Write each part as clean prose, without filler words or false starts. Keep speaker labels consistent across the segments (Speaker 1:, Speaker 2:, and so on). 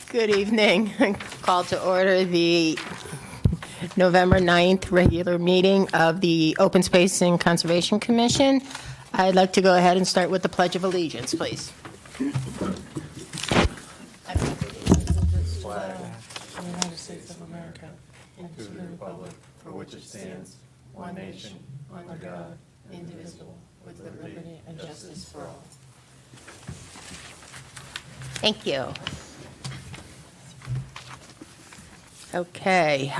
Speaker 1: Good evening. Call to order the November 9th regular meeting of the Open Space and Conservation Commission. I'd like to go ahead and start with the Pledge of Allegiance, please.
Speaker 2: Flag of the United States of America and to the republic for which it stands, one nation, under God, indivisible, with liberty and justice for all.
Speaker 1: Thank you. Okay.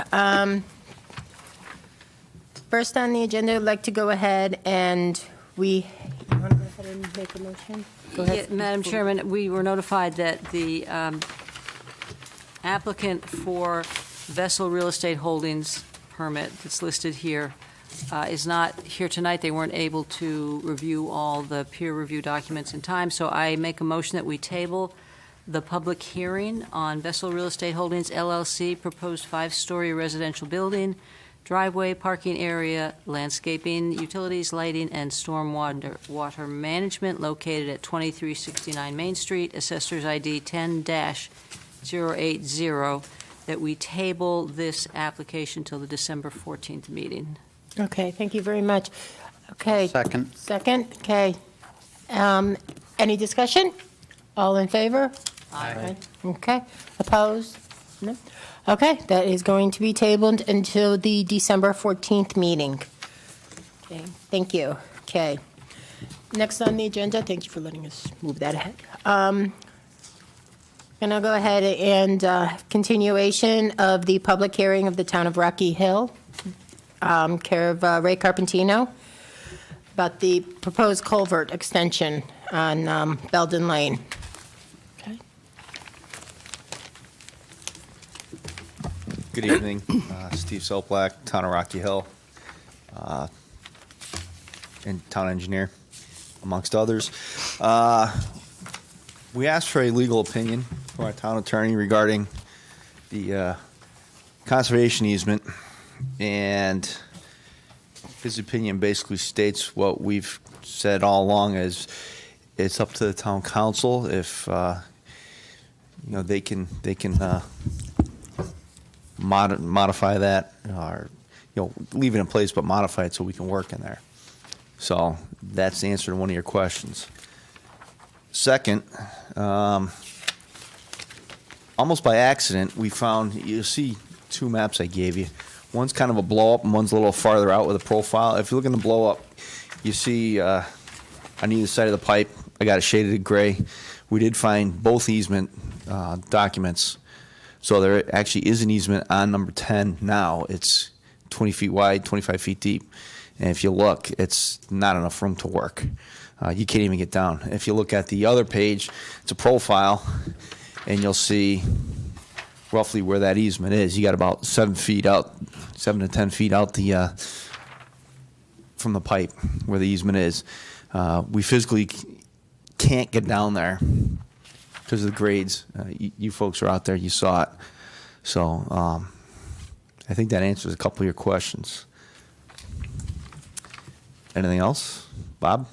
Speaker 1: First on the agenda, I'd like to go ahead and you want to go ahead and make a motion? Go ahead.
Speaker 3: Yeah, Madam Chairman, we were notified that the applicant for Vessel Real Estate Holdings permit that's listed here is not here tonight. They weren't able to review all the peer review documents in time, so I make a motion that we table the public hearing on Vessel Real Estate Holdings LLC, proposed 5-story residential building, driveway, parking area, landscaping, utilities, lighting, and stormwater management located at 2369 Main Street, Assessor's ID 10-080, that we table this application till the December 14th meeting.
Speaker 1: Okay, thank you very much. Okay.
Speaker 4: Second.
Speaker 1: Second, okay. Any discussion? All in favor?
Speaker 3: Aye.
Speaker 1: Okay, opposed? No? Okay, that is going to be tabled until the December 14th meeting. Okay, thank you. Okay. Next on the agenda, thank you for letting us move that ahead. Going to go ahead and continuation of the public hearing of the Town of Rocky Hill, care of Ray Carpentino, about the proposed culvert extension on Belden Lane. Okay.
Speaker 4: Good evening, Steve Soplak, Town of Rocky Hill, and town engineer, amongst others. We asked for a legal opinion from our town attorney regarding the conservation easement, and his opinion basically states what we've said all along: is it's up to the town council if they can modify that, or leave it in place but modify it so we can work in there. So that's the answer to one of your questions. Second, almost by accident, we found, you'll see two maps I gave you. One's kind of a blow up and one's a little farther out with a profile. If you look in the blow up, you see on either side of the pipe, I got it shaded gray. We did find both easement documents. So there actually is an easement on number 10 now. It's 20 feet wide, 25 feet deep. And if you look, it's not enough room to work. You can't even get down. If you look at the other page, it's a profile, and you'll see roughly where that easement is. You got about 7 feet out, 7 to 10 feet out from the pipe where the easement is. We physically can't get down there because of the grades. You folks are out there, you saw it. So I think that answers a couple of your questions. Anything else? Bob?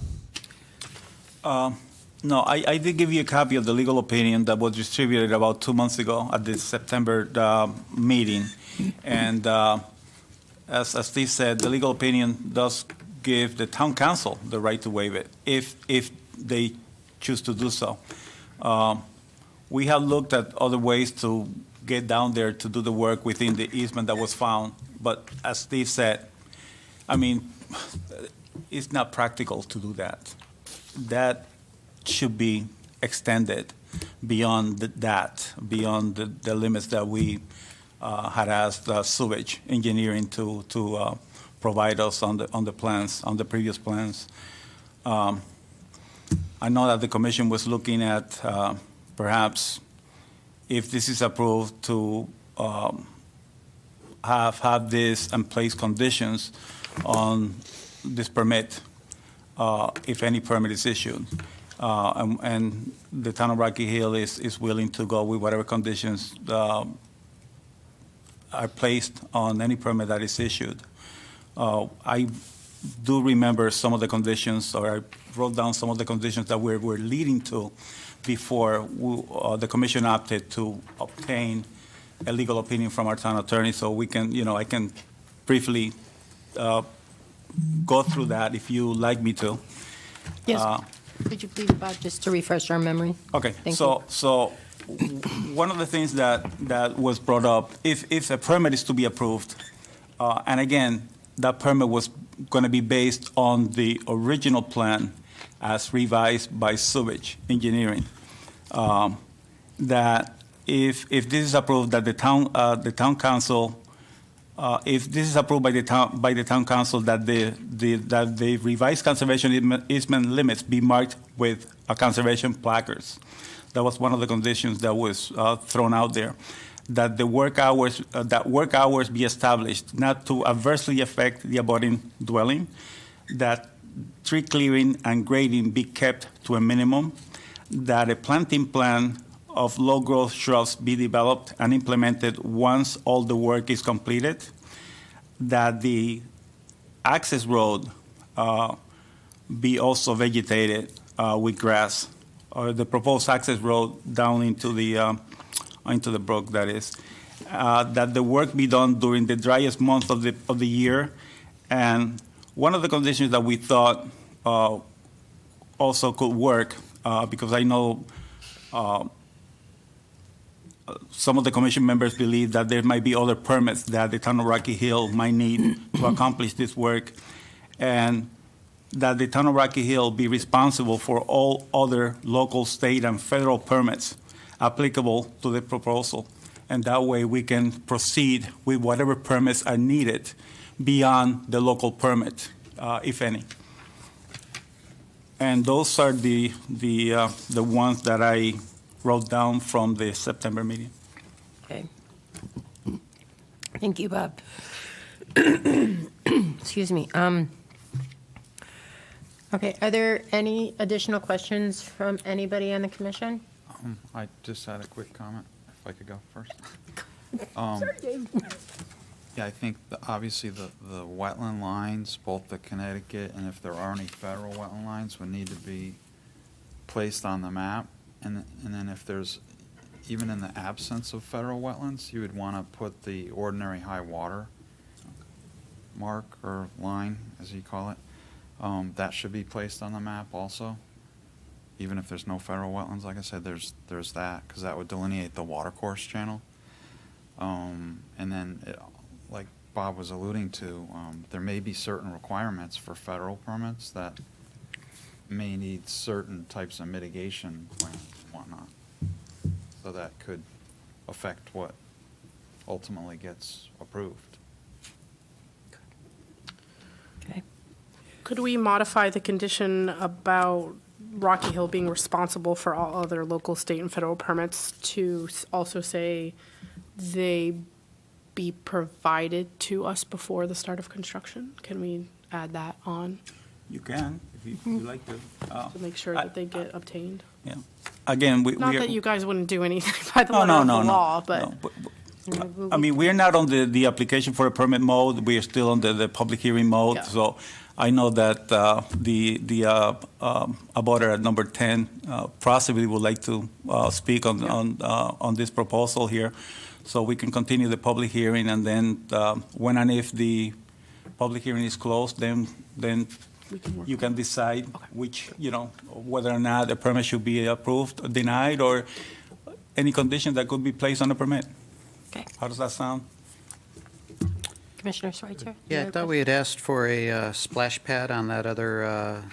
Speaker 5: No, I did give you a copy of the legal opinion that was distributed about 2 months ago at the September meeting. And as Steve said, the legal opinion does give the town council the right to waive it if they choose to do so. We have looked at other ways to get down there to do the work within the easement that was found. But as Steve said, I mean, it's not practical to do that. That should be extended beyond beyond the limits that we had asked sewage engineering to provide us on the plans, on the previous plans. I know that the commission was looking at perhaps, if this is approved, to have this and place conditions on this permit, if any permit is issued. And the town of Rocky Hill is willing to go with whatever conditions are placed on any permit that is issued. I do remember some of the conditions, or I wrote down some of the conditions that we're leading to before the commission opted to obtain a legal opinion from our town attorney. So we can, I can briefly go through that if you like me to.
Speaker 1: Yes. Could you please, Bob, just to refresh our memory?
Speaker 5: Okay,
Speaker 1: Thank
Speaker 5: so one of the things that was brought up, if a permit is to be approved, and again, that permit was going to be based on the original plan as revised by Sewage Engineering, that if this is approved, that the town council, if this is approved by the town council, that the revised conservation easement limits be marked with conservation placards. That was one of the conditions that was thrown out there. That the work hours be established not to adversely affect the abutting dwelling. That tree clearing and grading be kept to a minimum. That a planting plan of low-growth shrubs be developed and implemented once all the work is completed. That the access road be also vegetated with grass, or the proposed access road down into the brook, that is. That the work be done during the driest month of the year. And one of the conditions that we thought also could work, because I know some of the commission members believe that there might be other permits that the town of Rocky Hill might need to accomplish this work, and that the town of Rocky Hill be responsible for all other local, state, and federal permits applicable to the proposal. And that way we can proceed with whatever permits are needed beyond the local permit, if any. And those are the ones that I wrote down from the September meeting.
Speaker 1: Okay. Thank you, Bob. Excuse me. Okay, are there any additional questions from anybody on the commission?
Speaker 6: I just had a quick comment, if I could go first. Yeah, I think obviously the wetland lines, both the Connecticut and if there are any federal wetland lines, would need to be placed on the map. And then if there's, even in the absence of federal wetlands, you would want to put the ordinary high water mark or line, as you call it. That should be placed on the map also. Even if there's no federal wetlands, like I said, there's that, because that would delineate the watercourse channel. And then, like Bob was alluding to, there may be certain requirements for federal permits that may need certain types of mitigation plans and whatnot. So that could affect what ultimately gets approved.
Speaker 1: Okay.
Speaker 2: Could we modify the condition about Rocky Hill being responsible for all other local, state, and federal permits to also say they be provided to us before the start of construction? Can we add that on
Speaker 5: You can, if you like to.
Speaker 2: to make sure that they get obtained?
Speaker 5: Yeah. Again,
Speaker 2: Not that you guys wouldn't do anything by the letter
Speaker 5: No,
Speaker 2: of
Speaker 5: no,
Speaker 2: the
Speaker 5: no.
Speaker 2: law, but
Speaker 5: I mean, we're not on the application for a permit mode. We are still on the public hearing mode.
Speaker 2: Yeah.
Speaker 5: So I know that the abutter at number 10 possibly would like to speak on this proposal here. So we can continue the public hearing, and then when and if the public hearing is closed, then
Speaker 2: we can work
Speaker 5: you can decide which, whether or not a permit should be approved, or denied, or any condition that could be placed on the permit.
Speaker 1: Okay.
Speaker 5: How does that sound?
Speaker 1: Commissioner Schweitzer?
Speaker 7: Yeah, I thought we had asked for a splash pad on that other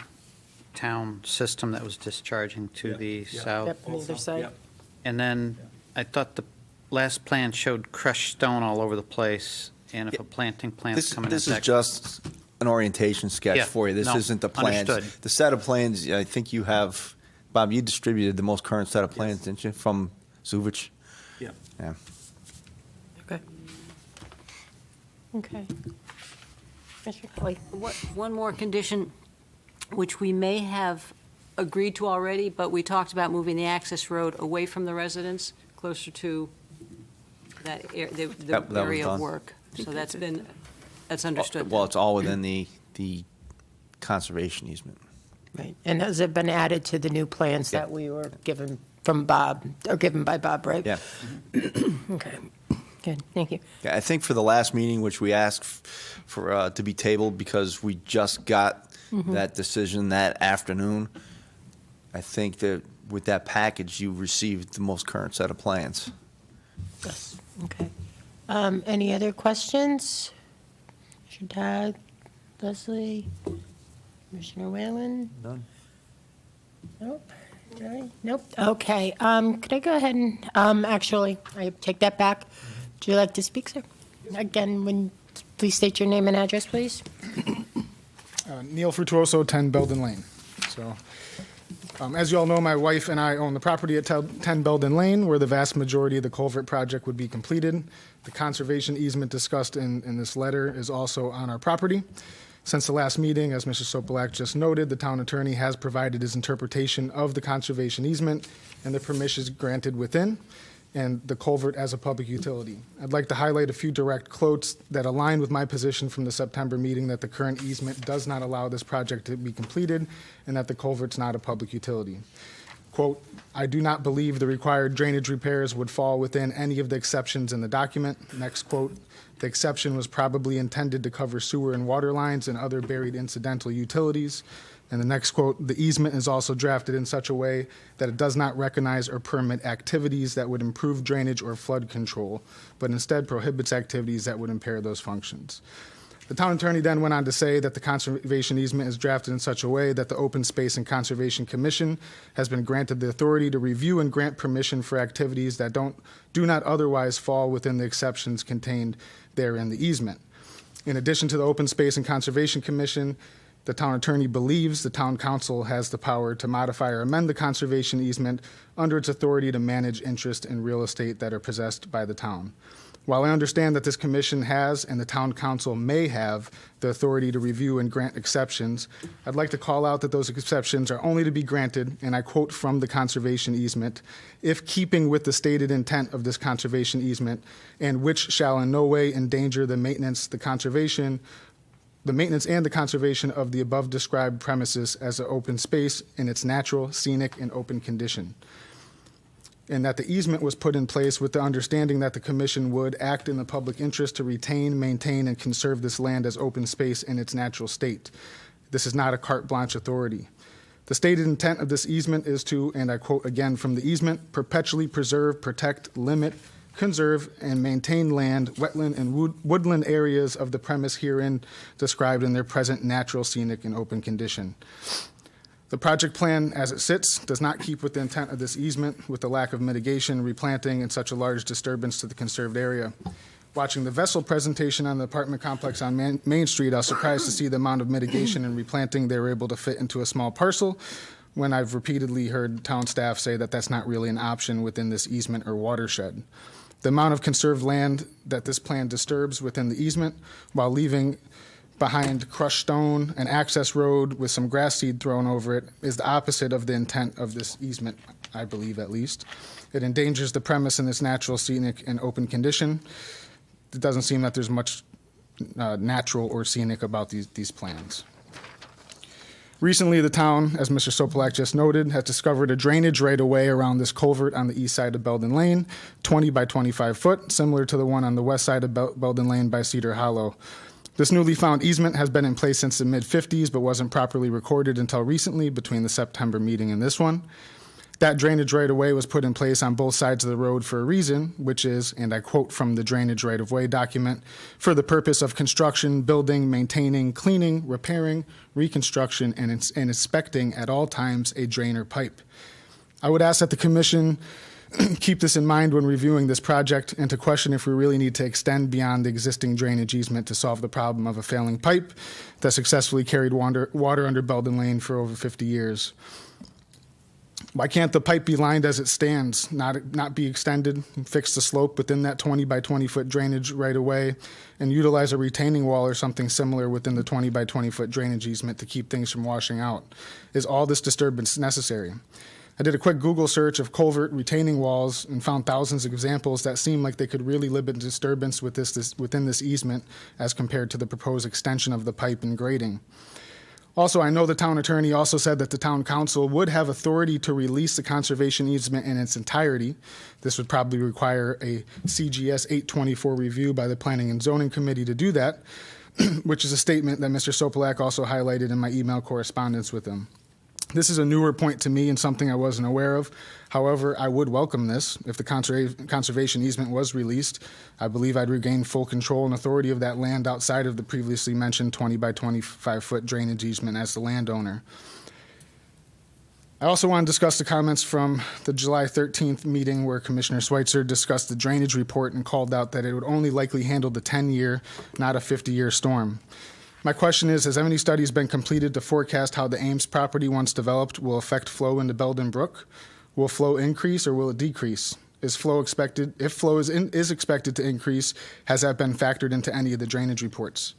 Speaker 7: town system that was discharging to the south.
Speaker 2: Yep, on the other side.
Speaker 7: And then I thought the last plan showed crushed stone all over the place, and if a planting plant's
Speaker 4: This,
Speaker 7: coming in.
Speaker 4: this is just an orientation sketch
Speaker 7: Yeah,
Speaker 4: for you. This
Speaker 7: no,
Speaker 4: isn't the plans.
Speaker 7: understood.
Speaker 4: The set of plans, I think you have, Bob, you distributed the most current set of plans, didn't you, from Zuvich?
Speaker 5: Yeah.
Speaker 4: Yeah.
Speaker 1: Okay. Okay. Commissioner Kelly?
Speaker 3: One more condition, which we may have agreed to already, but we talked about moving the access road away from the residence, closer to the
Speaker 4: That was
Speaker 3: area of
Speaker 4: done.
Speaker 3: work. So that's understood.
Speaker 4: Well, it's all within the conservation easement.
Speaker 1: Right, and those have been added to the new plans that we were given from Bob, or given by Bob, right?
Speaker 4: Yeah.
Speaker 1: Okay, good, thank you.
Speaker 4: Yeah, I think for the last meeting, which we asked for to be tabled because we just got that decision that afternoon, I think that with that package, you received the most current set of plans.
Speaker 1: Yes, okay. Any other questions? Commissioner Todd, Leslie, Commissioner Whalen?
Speaker 4: None.
Speaker 1: Nope. Okay. Nope. Okay. Could I go ahead and, actually, I take that back. Would you like to speak, sir? Again, please state your name and address, please.
Speaker 8: Neil Frutuoso, 10 Belden Lane. So, as you all know, my wife and I own the property at 10 Belden Lane, where the vast majority of the culvert project would be completed. The conservation easement discussed in this letter is also on our property. Since the last meeting, as Mr. Sopelak just noted, the town attorney has provided his interpretation of the conservation easement and the permissions granted within, and the culvert as a public utility. I'd like to highlight a few direct quotes that align with my position from the September meeting that the current easement does not allow this project to be completed and that the culvert's not a public utility. Quote, "I do not believe the required drainage repairs would fall within any of the exceptions in the document." Next quote, "The exception was probably intended to cover sewer and water lines and other buried incidental utilities." And the next quote, "The easement is also drafted in such a way that it does not recognize or permit activities that would improve drainage or flood control, but instead prohibits activities that would impair those functions." The town attorney then went on to say that the conservation easement is drafted in such a way that the Open Space and Conservation Commission has been granted the authority to review and grant permission for activities that do not otherwise fall within the exceptions contained there in the easement. In addition to the Open Space and Conservation Commission, the town attorney believes the town council has the power to modify or amend the conservation easement under its authority to manage interest in real estate that are possessed by the town. While I understand that this commission has and the town council may have the authority to review and grant exceptions, I'd like to call out that those exceptions are only to be granted, and I quote from the conservation easement, "if keeping with the stated intent of this conservation easement, and which shall in no way endanger the maintenance and the conservation of the above described premises as an open space in its natural, scenic, and open condition." And that the easement was put in place with the understanding that the commission would act in the public interest to retain, maintain, and conserve this land as open space in its natural state. This is not a carte blanche authority. The stated intent of this easement is to, and I quote again from the easement, "perpetually preserve, protect, limit, conserve, and maintain land, wetland, and woodland areas of the premise herein described in their present natural, scenic, and open condition." The project plan, as it sits, does not keep with the intent of this easement with the lack of mitigation, replanting, and such a large disturbance to the conserved area. Watching the vessel presentation on the apartment complex on Main Street, I was surprised to see the amount of mitigation and replanting they were able to fit into a small parcel, when I've repeatedly heard town staff say that that's not really an option within this easement or watershed. The amount of conserved land that this plan disturbs within the easement, while leaving behind crushed stone, an access road with some grass seed thrown over it, is the opposite of the intent of this easement, I believe at least. It endangers the premise in its natural, scenic, and open condition. It doesn't seem that there's much natural or scenic about these plans. Recently, the town, as Mr. Sopelak just noted, has discovered a drainage right-of-way around this culvert on the east side of Belden Lane, 20 by 25 foot, similar to the one on the west side of Belden Lane by Cedar Hollow. This newly found easement has been in place since the mid-50s, but wasn't properly recorded until recently between the September meeting and this one. That drainage right-of-way was put in place on both sides of the road for a reason, which is, and I quote from the drainage right-of-way document, "for the purpose of construction, building, maintaining, cleaning, repairing, reconstruction, and inspecting at all times a drain or pipe." I would ask that the commission keep this in mind when reviewing this project and to question if we really need to extend beyond the existing drainage easement to solve the problem of a failing pipe that successfully carried water under Belden Lane for over 50 years. Why can't the pipe be lined as it stands, not be extended, and fix the slope within that 20 by 20 foot drainage right away, and utilize a retaining wall or something similar within the 20 by 20 foot drainage easement to keep things from washing out? Is all this disturbance necessary? I did a quick Google search of culvert retaining walls and found thousands of examples that seem like they could really limit disturbance within this easement as compared to the proposed extension of the pipe and grading. Also, I know the town attorney also said that the town council would have authority to release the conservation easement in its entirety. This would probably require a CGS 824 review by the Planning and Zoning Committee to do that, which is a statement that Mr. Sopelak also highlighted in my email correspondence with him. This is a newer point to me and something I wasn't aware of. However, I would welcome this. If the conservation easement was released, I believe I'd regain full control and authority of that land outside of the previously mentioned 20 by 25 foot drainage easement as the landowner. I also want to discuss the comments from the July 13th meeting where Commissioner Schweitzer discussed the drainage report and called out that it would only likely handle the 10-year, not a 50-year storm. My question is, has any studies been completed to forecast how the Ames property, once developed, will affect flow into Belden Brook? Will flow increase or will it decrease? Is flow expected? If flow is expected to increase, has that been factored into any of the drainage reports?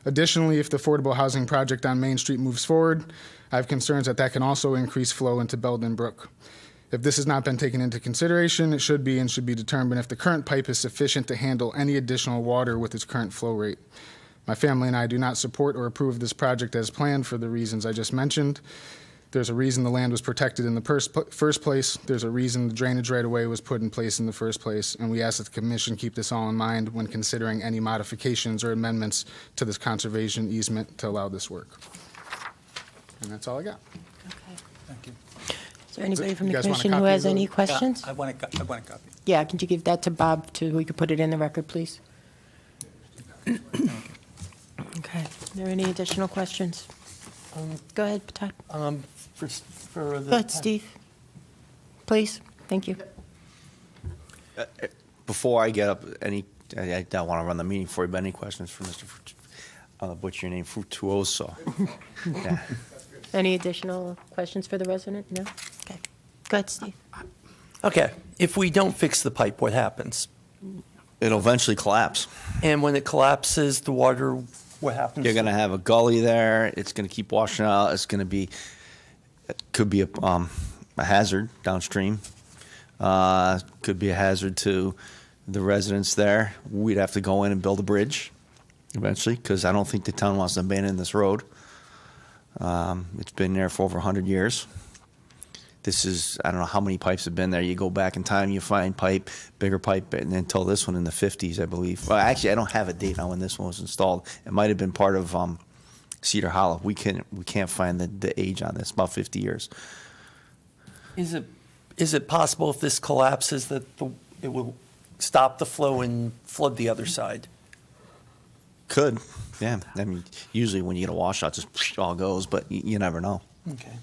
Speaker 8: Additionally, if the affordable housing project on Main Street moves forward, I have concerns that that can also increase flow into Belden Brook. If this has not been taken into consideration, it should be and should be determined if the current pipe is sufficient to handle any additional water with its current flow rate. My family and I do not support or approve this project as planned for the reasons I just mentioned. There's a reason the land was protected in the first place. There's a reason the drainage right-of-way was put in place in the first place, and we ask that the commission keep this all in mind when considering any modifications or amendments to this conservation easement to allow this work. And that's all I got.
Speaker 5: Thank you.
Speaker 1: Is there anybody from
Speaker 8: You
Speaker 1: the
Speaker 8: guys want a
Speaker 1: commission who
Speaker 8: copy
Speaker 1: has
Speaker 8: of
Speaker 1: any
Speaker 8: the-
Speaker 1: questions?
Speaker 5: I want a copy.
Speaker 1: Yeah, could you give that to Bob so we could put it in the record, please? Okay. Are there any additional questions? Go ahead, Todd.
Speaker 9: For the.
Speaker 1: Go ahead, Steve. Please. Thank you.
Speaker 4: Before I get up, I don't want to run the meeting for you, but any questions for Mr. Butcher, your name, Frutuoso? Yeah.
Speaker 1: Any additional questions for the resident? No? Okay. Go ahead, Steve.
Speaker 9: Okay, if we don't fix the pipe, what happens?
Speaker 4: It'll eventually collapse.
Speaker 9: And when it collapses, the water, what happens?
Speaker 4: You're going to have a gully there. It's going to keep washing out. It's going to be, it could be a hazard downstream. Could be a hazard to the residents there. We'd have to go in and build a bridge eventually because I don't think the town wants to abandon this road. It's been there for over 100 years. This is, I don't know how many pipes have been there. You go back in time, you find pipe, bigger pipe, and until this one in the 50s, I believe. Well, actually, I don't have a date on when this one was installed. It might have been part of Cedar Hollow. We can't find the age on this, about 50 years.
Speaker 9: Is it possible if this collapses that it will stop the flow and flood the other side?
Speaker 4: Could, yeah. I mean, usually when you get a washout, just all goes, but you never know.
Speaker 9: Okay.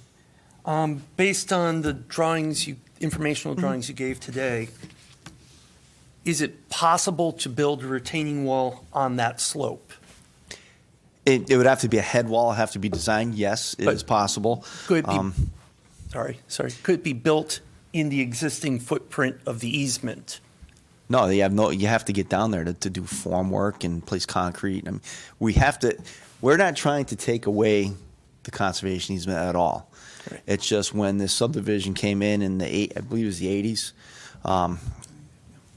Speaker 9: Based on the drawings, informational drawings you gave today, is it possible to build a retaining wall on that slope?
Speaker 4: It would have to be a head wall, have to be designed. Yes, it is possible.
Speaker 9: Could it be, could it be built in the existing footprint of the easement?
Speaker 4: No, you have to get down there to do form work and place concrete. I mean, we're not trying to take away the conservation easement at all.
Speaker 9: Right.
Speaker 4: It's just when this subdivision came in I believe it was the 80s,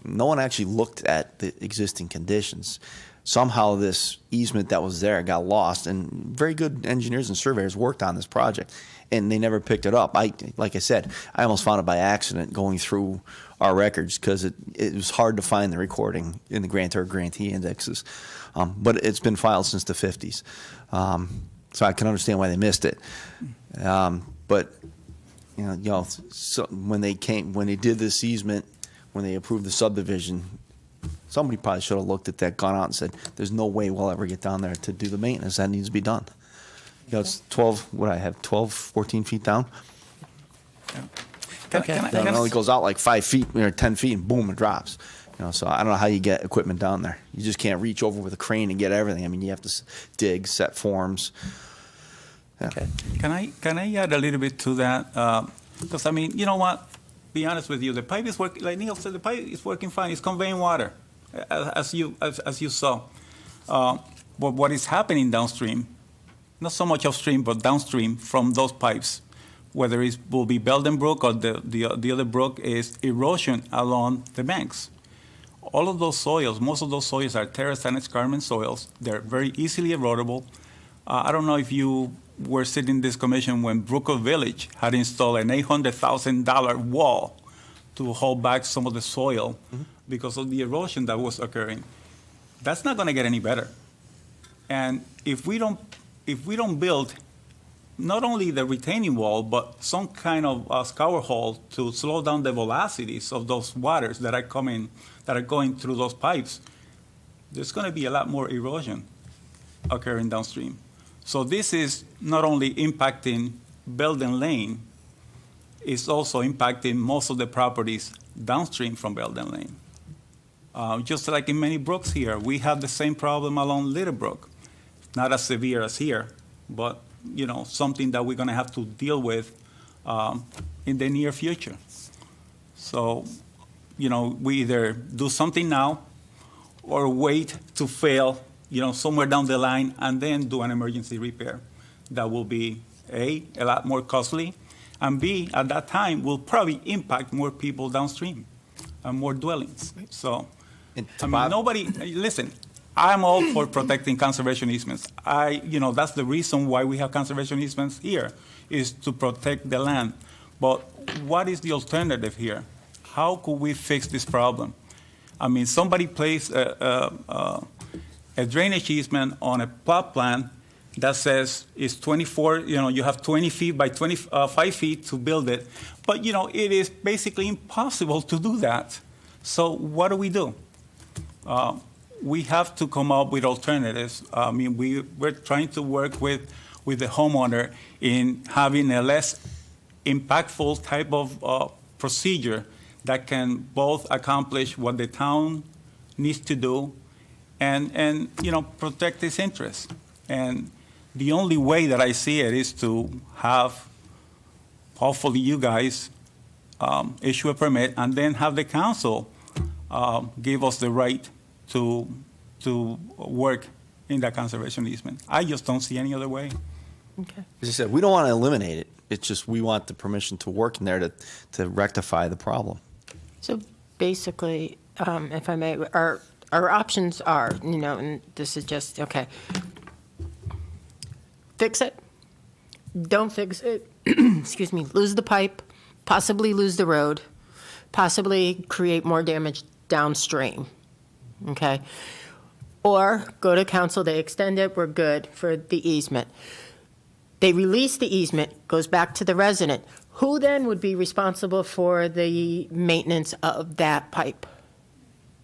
Speaker 4: no one actually looked at the existing conditions. Somehow this easement that was there got lost, and very good engineers and surveyors worked on this project, and they never picked it up. Like I said, I almost found it by accident going through our records because it was hard to find the recording in the grantor grantee indexes. But it's been filed since the 50s. So I can understand why they missed it. But so when they did this easement, when they approved the subdivision, somebody probably should have looked at that, gone out and said, there's no way we'll ever get down there to do the maintenance. That needs to be done. It's 12, 14 feet down. It only goes out like 5 feet or 10 feet, and boom, it drops. So I don't know how you get equipment down there. You just can't reach over with a crane and get everything. I mean, you have to dig, set forms. Yeah.
Speaker 9: Okay.
Speaker 5: Can I add a little bit to that? Because I mean, you know what? Be honest with you, the pipe is working. Like Neil said, the pipe is working fine. It's conveying water, as you saw. But what is happening downstream, not so much upstream, but downstream from those pipes, whether it will be Belden Brook or the other brook, is erosion along the banks. All of those soils, most of those soils are terrace and escarpment soils. They're very easily erodible. I don't know if you were sitting in this commission when Brookwood Village had installed an $800,000 wall to hold back some of the soil because of the erosion that was occurring. That's not going to get any better. And if we don't build not only the retaining wall, but some kind of scour hole to slow down the velocities of those waters that are going through those pipes, there's going to be a lot more erosion occurring downstream. So this is not only impacting Belden Lane, it's also impacting most of the properties downstream from Belden Lane. Just like in many brooks here, we have the same problem along Little Brook. Not as severe as here, but something that we're going to have to deal with in the near future. So, we either do something now or wait to fail, somewhere down the line and then do an emergency repair. That will be, A, a lot more costly, and B, at that time, will probably impact more people downstream and more dwellings. So, listen, I'm all for protecting conservation easements. That's the reason why we have conservation easements here, is to protect the land. But what is the alternative here? How could we fix this problem? Somebody placed a drainage easement on a plot plan that says it's 24, you have 20 feet by 25 feet to build it. But, it is basically impossible to do that. So what do? We have to come up with alternatives. We're trying to work with the homeowner in having a less impactful type of procedure that can both accomplish what the town needs to do and protect its interests. And the only way that I see it is to have, hopefully you guys issue a permit and then have the council give us the right to work in that conservation easement. I just don't see any other way.
Speaker 1: Okay.
Speaker 4: As I said, we don't want to eliminate it. It's just we want the permission to work in there to rectify the problem.
Speaker 1: So basically, if I may, our options are, and this is just, okay, fix it, don't fix it, excuse me, lose the pipe, possibly lose the road, possibly create more damage downstream, okay? Or go to council, they extend it, we're good for the easement. They release the easement, goes back to the resident. Who then would be responsible for the maintenance of that pipe?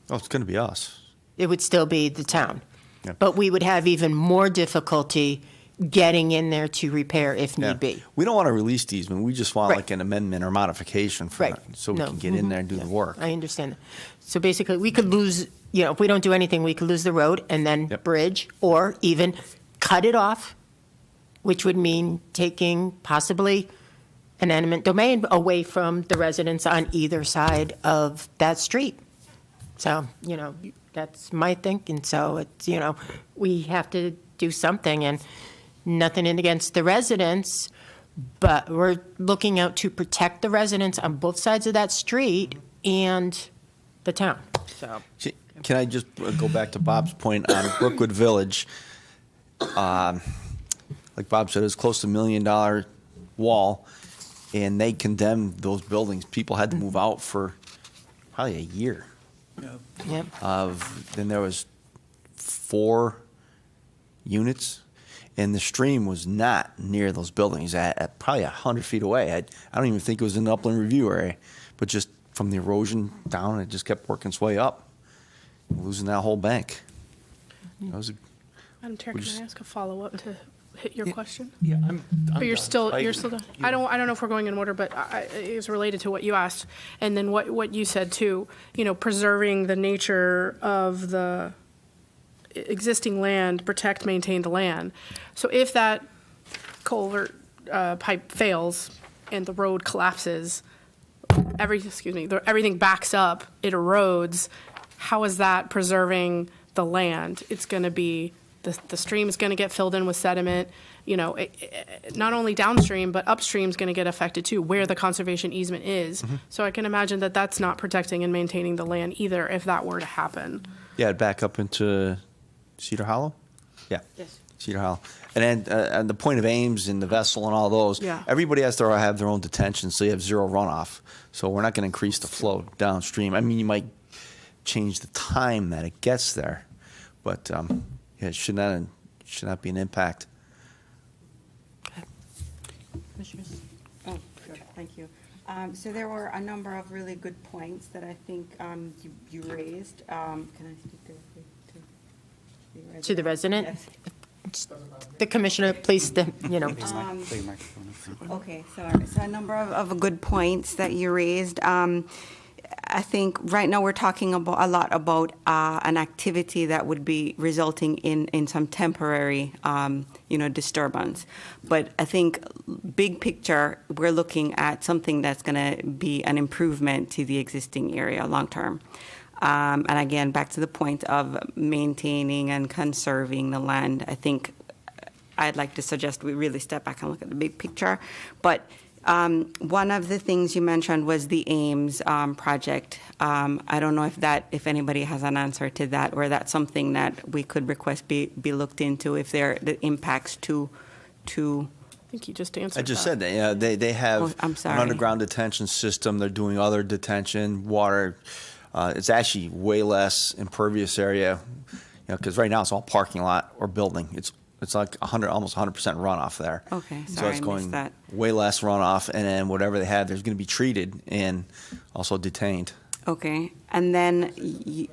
Speaker 4: Oh, it's going to be us.
Speaker 1: It would still be the town.
Speaker 4: Yeah.
Speaker 1: But we would have even more difficulty getting in there to repair if need be.
Speaker 4: We don't want to release the easement. We just want
Speaker 1: Right.
Speaker 4: like an amendment or modification for
Speaker 1: Right.
Speaker 4: it, so we
Speaker 1: No.
Speaker 4: can get in there and do the work.
Speaker 1: I understand. So basically, we could lose, if we don't do anything, we could lose the road and then
Speaker 4: Yep.
Speaker 1: bridge, or even cut it off, which would mean taking possibly an eminent domain away from the residents on either side of that street. So, that's my thinking. So it's, we have to do something, and nothing in against the residents, but we're looking out to protect the residents on both sides of that street and the town. So,
Speaker 4: Can I just go back to Bob's point on Brookwood Village? Like Bob said, it was close to $1 million wall, and they condemned those buildings. People had to move out for probably a year.
Speaker 1: yep.
Speaker 4: Then there was 4 units, and the stream was not near those buildings, at probably 100 feet away. I don't even think it was in the upland review area, but just from the erosion down, it just kept working its way up, losing that whole bank. That was
Speaker 2: Madam Chair,
Speaker 4: We
Speaker 2: can
Speaker 4: just-
Speaker 2: I ask a follow-up to hit your question?
Speaker 9: Yeah,
Speaker 2: But you're still done. I don't know if we're going in order, but it's related to what you asked. And then what you said too, preserving the nature of the existing land, protect, maintain the land. So if that culvert pipe fails and the road collapses, everything backs up, it erodes, how is that preserving the land? It's going to be, the stream is going to get filled in with sediment. Not only downstream, but upstream is going to get affected too, where the conservation easement is. So I can imagine that that's not protecting and maintaining the land either if that were to happen.
Speaker 4: Yeah, it'd back up into Cedar Hollow? Yeah.
Speaker 1: Yes.
Speaker 4: Cedar Hollow. And then, and the Point of Ames and the Vessel and all those,
Speaker 2: Yeah.
Speaker 4: everybody has to have their own detention, so you have zero runoff. So we're not going to increase the flow downstream. I mean, you might change the time that it gets there, but yeah, it should not be an impact.
Speaker 1: Commissioners?
Speaker 10: Oh, sure, thank you. So there were a number of really good points that I think you raised. Can I speak
Speaker 1: To the resident?
Speaker 10: Yes.
Speaker 1: The commissioner, please,
Speaker 10: Okay, sorry. So a number of good points that you raised. I think right now we're talking a lot about an activity that would be resulting in some temporary, disturbance. But I think big picture, we're looking at something that's going to be an improvement to the existing area long term. And again, back to the point of maintaining and conserving the land, I think I'd like to suggest we really step back and look at the big picture. But one of the things you mentioned was the Ames project. I don't know if anybody has an answer to that, or that's something that we could request be looked into if there the impacts to.
Speaker 2: I think you just answered
Speaker 4: I just
Speaker 2: that.
Speaker 4: said that. Yeah, they have
Speaker 10: Oh, I'm
Speaker 4: an
Speaker 10: sorry.
Speaker 4: underground detention system. They're doing other detention, water. It's actually way less impervious area, because right now it's all parking lot or building. It's like almost 100% runoff there.
Speaker 10: Okay,
Speaker 4: So
Speaker 10: sorry,
Speaker 4: it's
Speaker 10: I
Speaker 4: going
Speaker 10: missed that.
Speaker 4: way less runoff, and then whatever they have, there's going to be treated and also detained.
Speaker 10: Okay, and then
Speaker 5: Neil,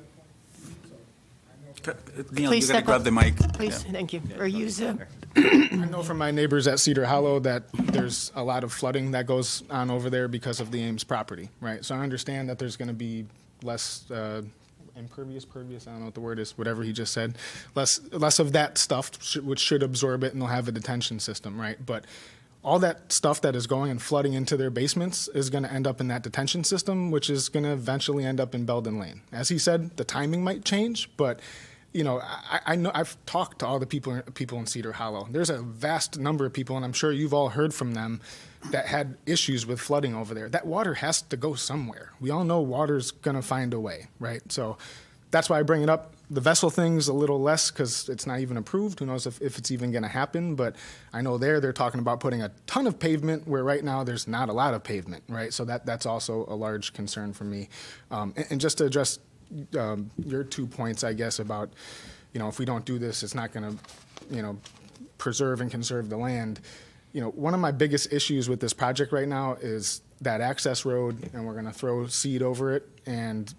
Speaker 1: Please
Speaker 5: you gotta
Speaker 1: step
Speaker 5: grab
Speaker 1: up.
Speaker 5: the mic.
Speaker 1: please, thank you. Or use it.
Speaker 8: I know from my neighbors at Cedar Hollow that there's a lot of flooding that goes on over there because of the Ames property, right? So I understand that there's going to be less pervious, I don't know what the word is, whatever he just said, less of that stuff, which should absorb it, and they'll have a detention system, right? But all that stuff that is going and flooding into their basements is going to end up in that detention system, which is going to eventually end up in Belden Lane. As he said, the timing might change, but I know I've talked to all the people in Cedar Hollow. There's a vast number of people, and I'm sure you've all heard from them, that had issues with flooding over there. That water has to go somewhere. We all know water's going to find a way, right? So that's why I bring it up. The Vessel thing's a little less because it's not even approved. Who knows if it's even going to happen? But I know they're talking about putting a ton of pavement where right now there's not a lot of pavement, right? So that's also a large concern for me. And just to address your 2 points, I guess, about, if we don't do this, it's not going to, preserve and conserve the land. One of my biggest issues with this project right now is that access road, and we're going to throw seed over it, and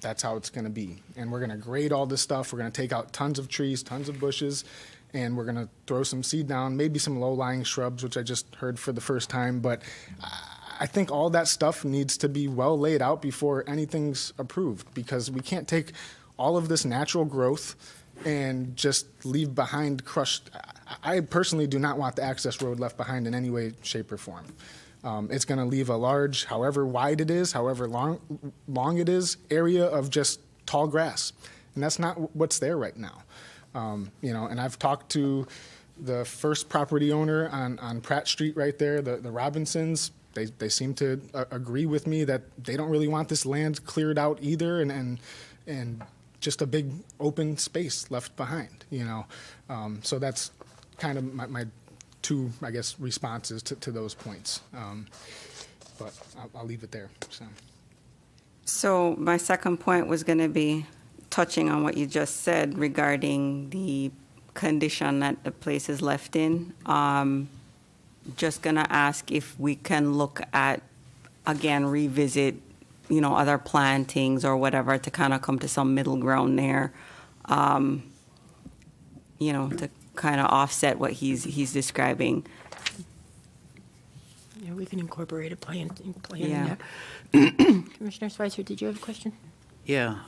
Speaker 8: that's how it's going to be. And we're going to grade all this stuff. We're going to take out tons of trees, tons of bushes, and we're going to throw some seed down, maybe some low-lying shrubs, which I just heard for the first time. But I think all that stuff needs to be well laid out before anything's approved, because we can't take all of this natural growth and just leave behind crushed. I personally do not want the access road left behind in any way, shape, or form. It's going to leave a large, however wide it is, however long it is, area of just tall grass. And that's not what's there right now. And I've talked to the first property owner on Pratt Street right there, the Robinsons. They seem to agree with me that they don't really want this land cleared out either, and just a big open space left behind, So that's kind of my 2, I guess, responses to those points. But I'll leave it there.
Speaker 10: So my second point was going to be touching on what you just said regarding the condition that the place is left in. Just going to ask if we can look at, again, revisit, other plantings or whatever to kind of come to some middle ground there, to kind of offset what he's describing.
Speaker 1: Yeah, we can incorporate a plan in
Speaker 10: Yeah.
Speaker 1: there. Commissioner Spicer, did you have a question?
Speaker 7: Yeah.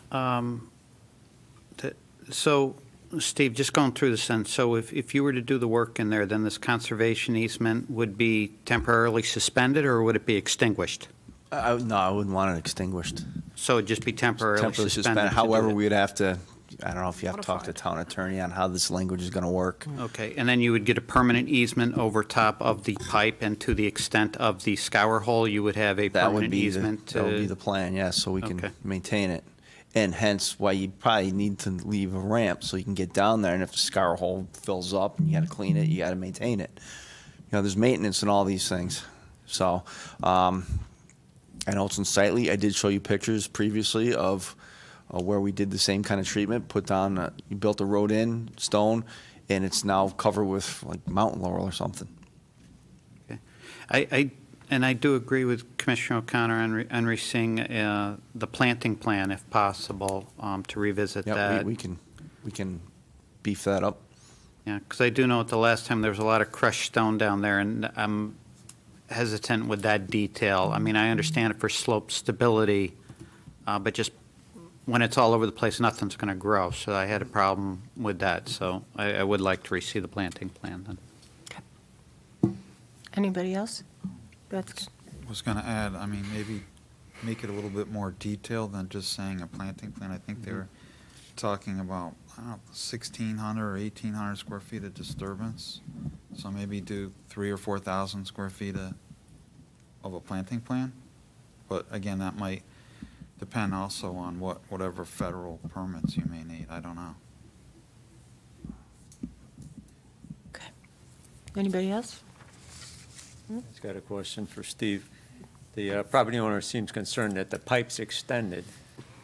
Speaker 7: So, Steve, just going through this then, so if you were to do the work in there, then this conservation easement would be temporarily suspended, or would it be extinguished?
Speaker 4: No, I wouldn't want it extinguished.
Speaker 7: So it'd just be temporarily suspended? to do
Speaker 4: However,
Speaker 7: it.
Speaker 4: we'd have to, I don't know if you have to talk to the town attorney on how this language is going to work.
Speaker 7: Okay, and then you would get a permanent easement over top of the pipe, and to the extent of the scour hole, you would have a
Speaker 4: That would
Speaker 7: permanent
Speaker 4: be
Speaker 7: easement?
Speaker 4: that would be the plan, yes, so we can
Speaker 7: Okay.
Speaker 4: maintain it. And hence why you probably need to leave a ramp so you can get down there. And if the scar hole fills up and you got to clean it, you got to maintain it. You know, there's maintenance in all these things. So I know it's unsightly. I did show you pictures previously of where we did the same kind of treatment. Put down, you built a road in stone, and it's now covered with like mountain laurel or something.
Speaker 7: I do agree with Commissioner O'Connor on seeing the planting plan, if possible, to revisit
Speaker 4: Yeah,
Speaker 7: that.
Speaker 4: we can beef that up.
Speaker 7: Yeah, because I do know at the last time there was a lot of crushed stone down there, and I'm hesitant with that detail. I mean, I understand it for slope stability, but just when it's all over the place, nothing's going to grow. So I had a problem with that. So I would like to receive the planting plan then.
Speaker 1: Anybody else? That's
Speaker 6: Was going to add, I mean, maybe make it a little bit more detailed than just saying a planting plan. I think they were talking about, I don't know, 1,600 or 1,800 square feet of disturbance. So maybe do 3,000 or 4,000 square feet of a planting plan. But again, that might depend also on whatever federal permits you may need. I don't know.
Speaker 1: okay. Anybody else?
Speaker 11: I've got a question for Steve. The property owner seems concerned that the pipe's extended.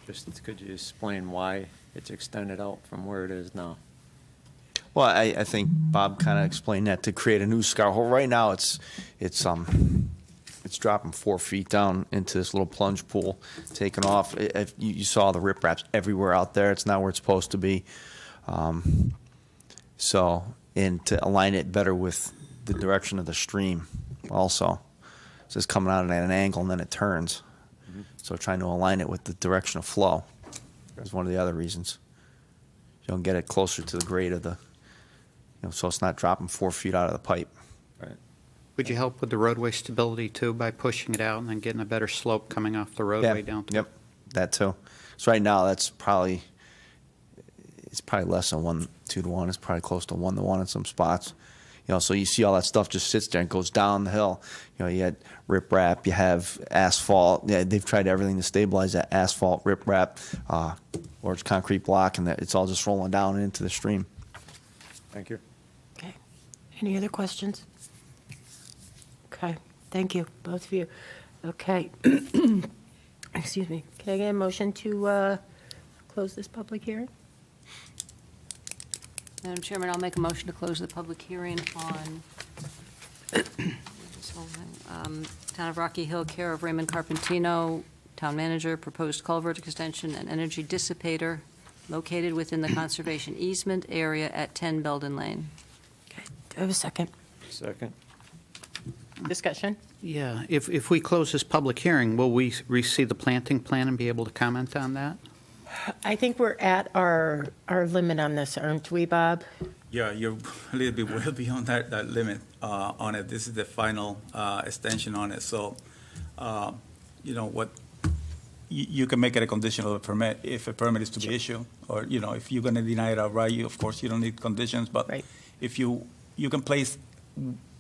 Speaker 11: Just could you explain why it's extended out from where it is now?
Speaker 4: Well, I think Bob kind of explained that to create a new scar hole. Right now, it's dropping 4 feet down into this little plunge pool, taking off. If you saw the ripraps everywhere out there. It's not where it's supposed to be. So, and to align it better with the direction of the stream, also, so it's coming out at an angle and then it turns. So, trying to align it with the direction of flow is one of the other reasons. You don't get it closer to the grade of the, so it's not dropping 4 feet out of the pipe.
Speaker 11: Right.
Speaker 7: Would you help with the roadway stability too by pushing it out and then getting a better slope coming off the roadway down to
Speaker 4: Yep, that too. So right now, it's probably less than 1, 2 to 1. It's probably close to 1 to 1 in some spots. So you see all that stuff just sits there and goes down the hill. You had riprap, you have asphalt. Yeah, they've tried everything to stabilize that asphalt, riprap, or it's concrete block, and it's all just rolling down into the stream.
Speaker 11: Thank you.
Speaker 1: Okay. Any other questions? Okay, thank you, both of you. Okay. Excuse me. Can I get a motion to close this public hearing?
Speaker 3: Madam Chairman, I'll make a motion to close the public hearing on this whole thing. Town of Rocky Hill, care of Raymond Carpentino, Town Manager, proposed culvert extension and energy dissipator located within the conservation easement area at 10 Belden Lane.
Speaker 1: Okay, do I have a second?
Speaker 11: Second.
Speaker 1: Discussion?
Speaker 7: Yeah, if we close this public hearing, will we receive the planting plan and be able to comment on that?
Speaker 1: I think we're at our limit on this, aren't we, Bob?
Speaker 5: Yeah, you're a little bit well beyond that limit on it. This is the final extension on it. So, you can make it a condition of a permit if a permit is to be issued. Or, if you're going to deny it outright, of course, you don't need conditions. But
Speaker 1: Right.
Speaker 5: if you can place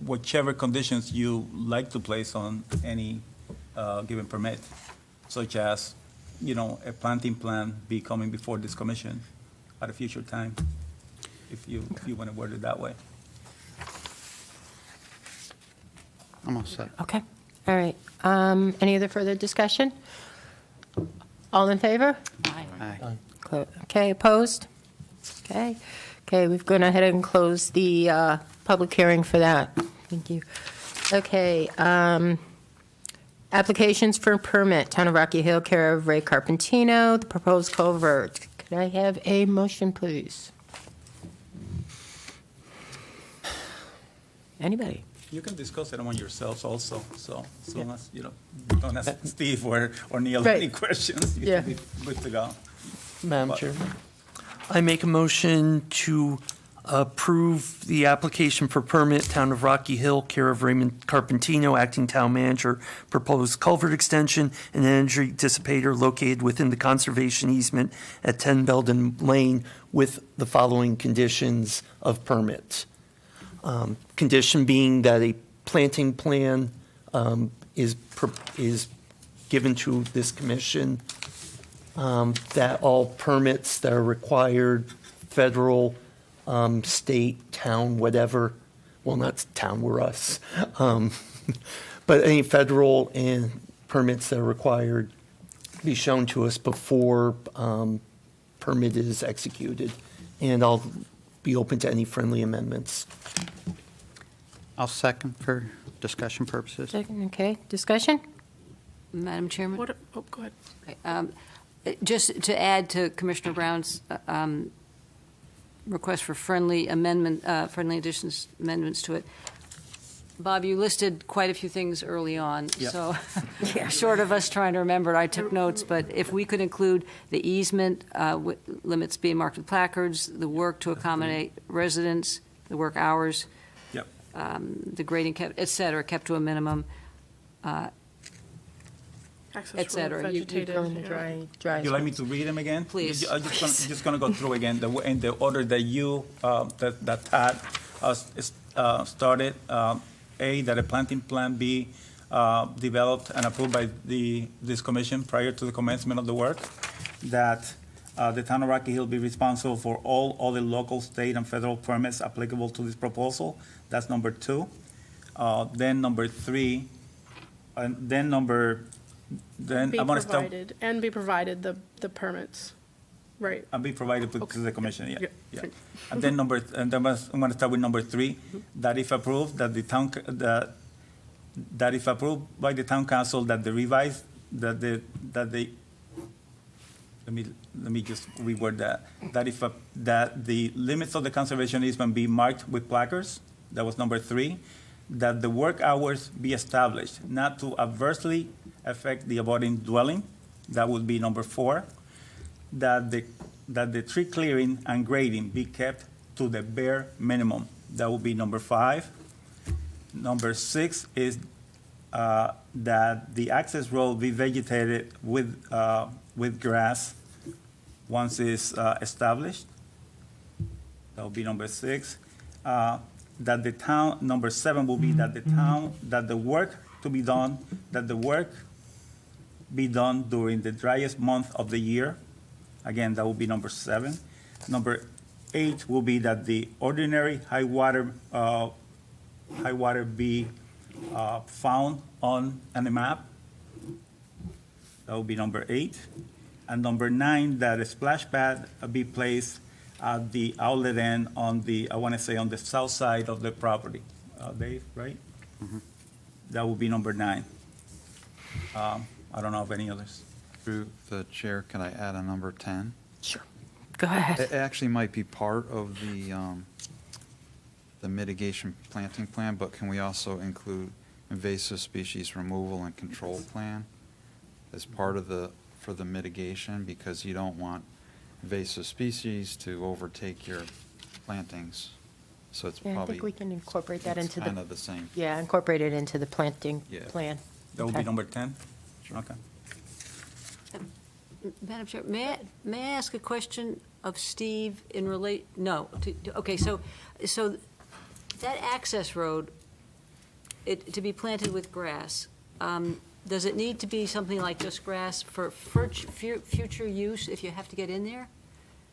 Speaker 5: whichever conditions you like to place on any given permit, such as, a planting plan be coming before this commission at a future time, if you want to word it that way.
Speaker 7: I'm all set.
Speaker 1: Okay, all right. Any other further discussion? All in favor?
Speaker 7: Aye.
Speaker 1: Okay, opposed? Okay, we've gone ahead and closed the public hearing for that. Thank you. Okay, applications for permit, Town of Rocky Hill, care of Ray Carpentino, the proposed culvert. Could I have a motion, please? Anybody?
Speaker 5: You can discuss it among yourselves also, so long as, don't ask Steve or Neil
Speaker 1: Right.
Speaker 5: any questions, you
Speaker 1: Yeah.
Speaker 5: should be good to go.
Speaker 9: Madam Chairman, I make a motion to approve the application for permit, Town of Rocky Hill, care of Raymond Carpentino, acting town manager, proposed culvert extension and energy dissipator located within the conservation easement at 10 Belden Lane with the following conditions of permit. Condition being that a planting plan is given to this commission that all permits that are required, federal, state, town, whatever, well, not town, we're us, but any federal and permits that are required be shown to us before permit is executed, and I'll be open to any friendly amendments.
Speaker 7: I'll second for discussion purposes.
Speaker 1: Second, okay, discussion?
Speaker 3: Madam Chairman?
Speaker 2: What, oh, go ahead.
Speaker 3: Okay, just to add to Commissioner Brown's request for friendly additions, amendments to it. Bob, you listed quite a few things early on,
Speaker 5: Yep.
Speaker 3: so short of us trying to remember, I took notes, but if we could include the easement, limits being marked with placards, the work to accommodate residents, the work hours,
Speaker 5: Yep.
Speaker 3: the grading, et cetera, kept to a minimum,
Speaker 2: Access
Speaker 3: Et cetera.
Speaker 2: road,
Speaker 3: You- you
Speaker 2: vegetated,
Speaker 1: Go in the
Speaker 2: yeah.
Speaker 1: dry.
Speaker 5: You like me to read them again?
Speaker 3: Please.
Speaker 5: I'm just gonna go through again, in the order that you, that Todd started. A, that a planting plan be developed and approved by this commission prior to the commencement of the work. That the town of Rocky Hill be responsible for all other local, state, and federal permits applicable to this proposal. That's number 2. Then number 3, and then then
Speaker 2: Be
Speaker 5: I'm gonna start.
Speaker 2: provided, and be provided the permits, right?
Speaker 5: And be provided to
Speaker 2: Okay.
Speaker 5: the commission, yeah,
Speaker 2: Yeah.
Speaker 5: yeah. And then I'm gonna start with number 3, that if approved, that the town, that if approved by the town council, that the revised, let me just reword that. That the limits of the conservation easement be marked with placards, that was number 3. That the work hours be established, not to adversely affect the abutting dwelling, that would be number 4. That the tree clearing and grading be kept to the bare minimum. That would be number 5. Number 6 is that the access road be vegetated with grass once it's established. That would be number 6. That the town, number 7 will be that the work be done during the driest month of the year. Again, that will be number 7. Number 8 will be that the ordinary high water be found on the map. That will be number 8. And number 9, that a splash pad be placed at the outlet end on the south side of the property. Dave, right? That will be number 9. I don't know of any others.
Speaker 6: Through the chair, can I add a number 10?
Speaker 1: Sure. Go ahead.
Speaker 6: It actually might be part of the mitigation planting plan, but can we also include invasive species removal and control plan as part of for the mitigation? Because you don't want invasive species to overtake your plantings. So it's
Speaker 1: Yeah, I
Speaker 6: probably.
Speaker 1: think we can incorporate that into
Speaker 6: Kind
Speaker 1: the,
Speaker 6: of the same.
Speaker 1: yeah, incorporate it into the planting
Speaker 6: Yeah.
Speaker 1: plan.
Speaker 5: That will be
Speaker 1: Okay.
Speaker 5: number 10? Okay.
Speaker 3: Madam Chair, may I ask a question of Steve okay, so that access road, to be planted with grass, does it need to be something like just grass for future use if you have to get in there?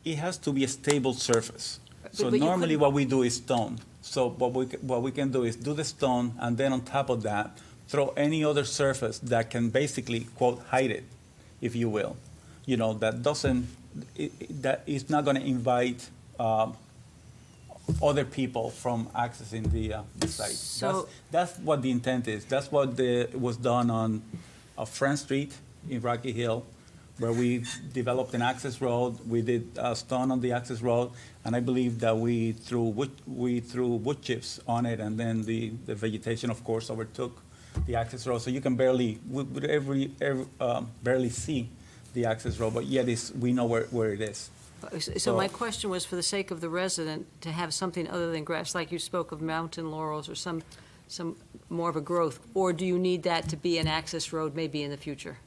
Speaker 5: It has to be a stable surface. So
Speaker 3: but you
Speaker 5: normally
Speaker 3: couldn't-
Speaker 5: what we do is stone. So what we can do is do the stone, and then on top of that, throw any other surface that can basically, quote, hide it, if you will. That doesn't, that is not going to invite other people from accessing the site.
Speaker 3: So-
Speaker 5: That's what the intent is. That's what was done on Friend Street in Rocky Hill, where we developed an access road. We did stone on the access road, and I believe that we threw wood chips on it, and then the vegetation, of course, overtook the access road. So you can barely see the access road, but yet we know where it is.
Speaker 3: So my question was, for the sake of the resident, to have something other than grass, like you spoke of mountain laurels or some more of a growth, or do you need that to be an access road maybe in the future?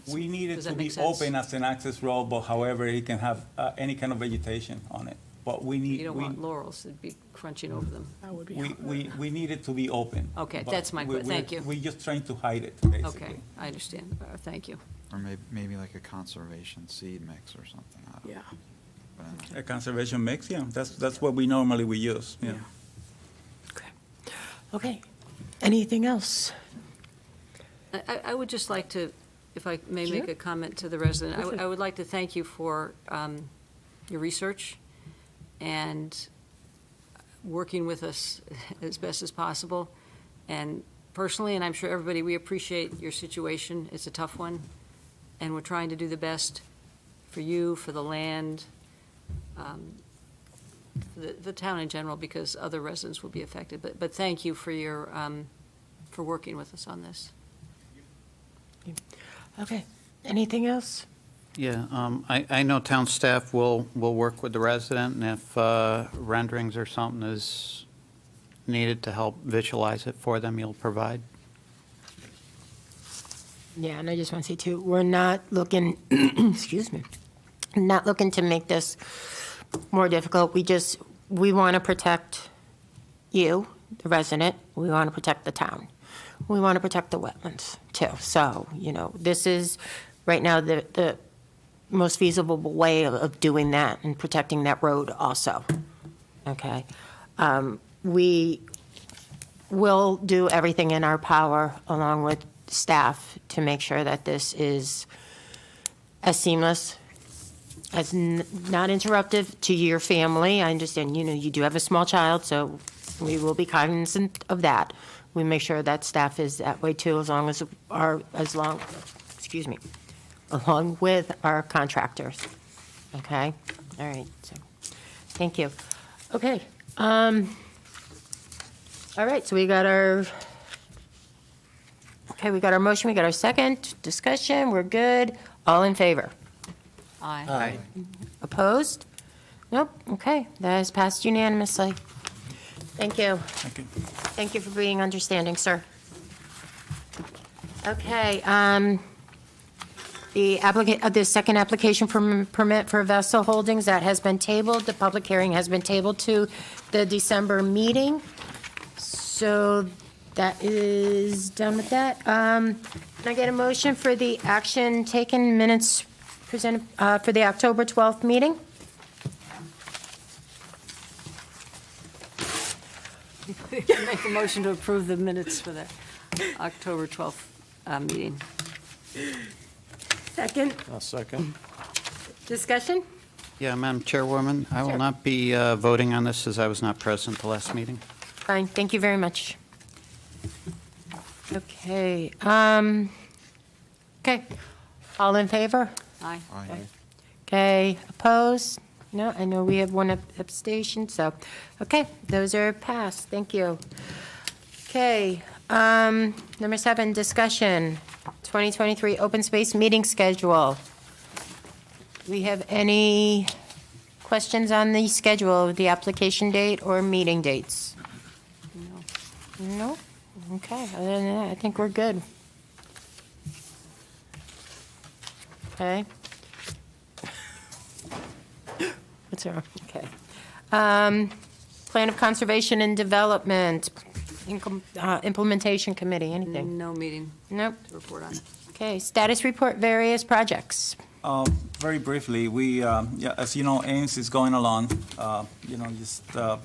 Speaker 5: We need it
Speaker 3: Does
Speaker 5: to
Speaker 3: that
Speaker 5: be
Speaker 3: make sense?
Speaker 5: open as an access road, but however, it can have any kind of vegetation on it. but we need,
Speaker 3: You don't want laurels, it'd be crunching over them.
Speaker 2: That would be.
Speaker 5: we need it to be open.
Speaker 3: Okay,
Speaker 5: but
Speaker 3: that's my que- thank you.
Speaker 5: We're just trying to hide it, basically.
Speaker 3: Okay, I understand. Thank you.
Speaker 6: Or maybe like a conservation seed mix or something, I don't know.
Speaker 2: Yeah.
Speaker 6: But anyway.
Speaker 5: A conservation mix, yeah, that's what we normally we use, yeah.
Speaker 1: Okay. Anything else?
Speaker 3: I would just like to, if I may make
Speaker 1: Sure.
Speaker 3: a comment to the resident,
Speaker 1: Go for it.
Speaker 3: I would like to thank you for your research and working with us as best as possible. And personally, and I'm sure everybody, we appreciate your situation. It's a tough one, and we're trying to do the best for you, for the land, for the town in general, because other residents will be affected. But thank you for your, for working with us on this.
Speaker 1: Okay. Anything else?
Speaker 7: Yeah, I know town staff will work with the resident, and if renderings or something is needed to help visualize it for them, you'll provide.
Speaker 1: Yeah, and I just want to say too, we're not looking, excuse me, not looking to make this more difficult. We want to protect you, the resident. We want to protect the town. We want to protect the wetlands too. So, this is right now the most feasible way of doing that and protecting that road also. Okay? We will do everything in our power along with staff to make sure that this is as seamless, as not interruptive to your family. I understand, you do have a small child, so we will be cognizant of that. We make sure that staff is that way too, along with our contractors. Okay? All right, so, thank you. Okay, all right, so we got our motion, we got our second discussion, we're good. All in favor?
Speaker 3: Aye.
Speaker 1: Opposed? Nope, okay, that has passed unanimously. Thank you.
Speaker 5: Thank you.
Speaker 1: Thank you for being understanding, sir. Okay, the second application for permit for Vessel Holdings, that has been tabled. The public hearing has been tabled to the December meeting. So that is done with that. Can I get a motion for the action taken minutes presented for the October 12th meeting?
Speaker 3: Make a motion to approve the minutes for the October 12th meeting.
Speaker 1: Second,
Speaker 11: I'll second.
Speaker 1: discussion?
Speaker 7: Yeah, Madam Chairwoman, I will
Speaker 1: Sure.
Speaker 7: not be voting on this as I was not present the last meeting.
Speaker 1: Fine, thank you very much. Okay, okay, all in favor?
Speaker 3: Aye.
Speaker 6: Aye.
Speaker 1: Okay, opposed? No, I know we have one abstention, so, okay, those are passed, thank you. Okay, number 7, discussion, 2023 open space meeting schedule. Do we have any questions on the schedule, the application date or meeting dates? No? Okay, other than that, I think we're good. Okay. What's wrong? Okay. Plan of Conservation and Development, Implementation Committee, anything?
Speaker 3: No meeting
Speaker 1: Nope.
Speaker 3: to report on.
Speaker 1: Okay, status report, various projects.
Speaker 5: Very briefly, as you know, Ames is going along. It's a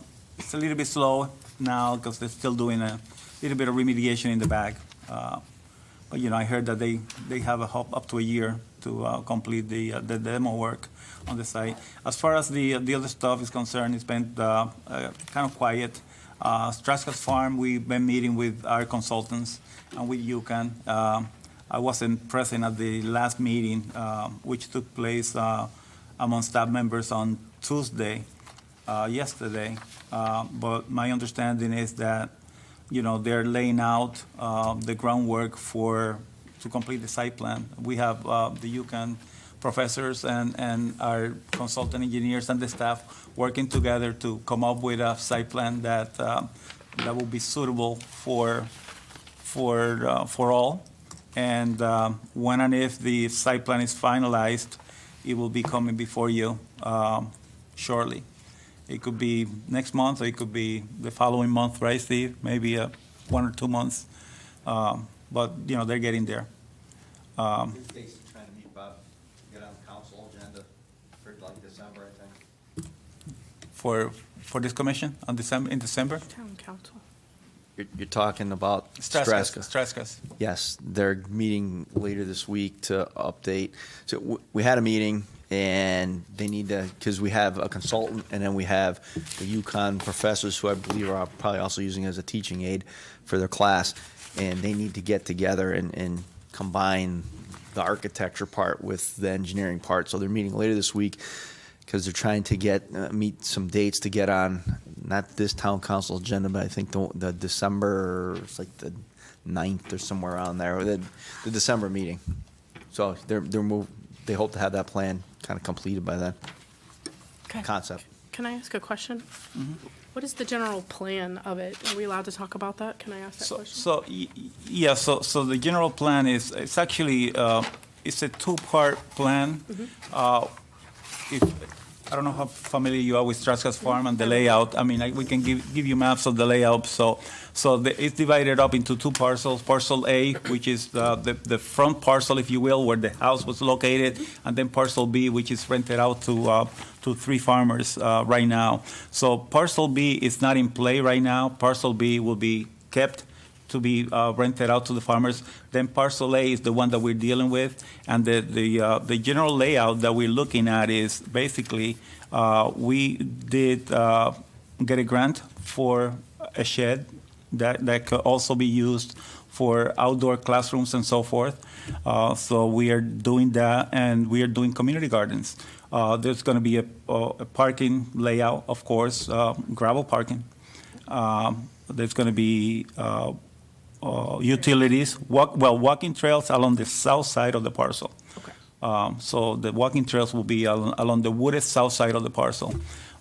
Speaker 5: little bit slow now because they're still doing a little bit of remediation in the back. But I heard that they have up to a year to complete the demo work on the site. As far as the other stuff is concerned, it's been kind of quiet. Straskas Farm, we've been meeting with our consultants and with UConn. I wasn't present at the last meeting, which took place among staff members on Tuesday, yesterday. But my understanding is that, they're laying out the groundwork to complete the site plan. We have the UConn professors and our consultant engineers and the staff working together to come up with a site plan that will be suitable for all. And when and if the site plan is finalized, it will be coming before you shortly. It could be next month, or it could be the following month, right, Steve? Maybe 1 or 2 months. But, you know, they're getting there.
Speaker 4: Stacy's trying to meet Bob, get on the council agenda for like December, I think.
Speaker 5: For this commission in December?
Speaker 2: Town council.
Speaker 4: You're talking about Straska.
Speaker 5: Straskas.
Speaker 4: Yes, they're meeting later this week to update. So we had a meeting, and they need to, because we have a consultant, and then we have the UConn professors, who I believe are probably also using as a teaching aid for their class, and they need to get together and combine the architecture part with the engineering part. So they're meeting later this week, because they're trying to meet some dates to get on, not this town council agenda, but I think the December, it's like the 9th or somewhere around there, the December meeting. So they hope to have that plan kind of completed by then.
Speaker 2: Okay.
Speaker 4: Concept.
Speaker 2: Can I ask a question? What is the general plan of it? Are we allowed to talk about that? Can I ask that question?
Speaker 5: So the general plan is, it's actually, it's a two-part plan. I don't know how familiar you are with Straskas Farm and the layout. I mean, we can give you maps of the layout. So it's divided up into two parcels. Parcel A, which is the front parcel, if you will, where the house was located, and then Parcel B, which is rented out to 3 farmers right now. So Parcel B is not in play right now. Parcel B will be kept to be rented out to the farmers. Then Parcel A is the one that we're dealing with, and the general layout that we're looking at is basically we did get a grant for a shed that could also be used for outdoor classrooms and so forth. So we are doing that, and we are doing community gardens. There's going to be a parking layout, of course, gravel parking. There's going to be utilities, walking trails along the south side of the parcel.
Speaker 2: Okay.
Speaker 5: So the walking trails will be along the wooded south side of the parcel.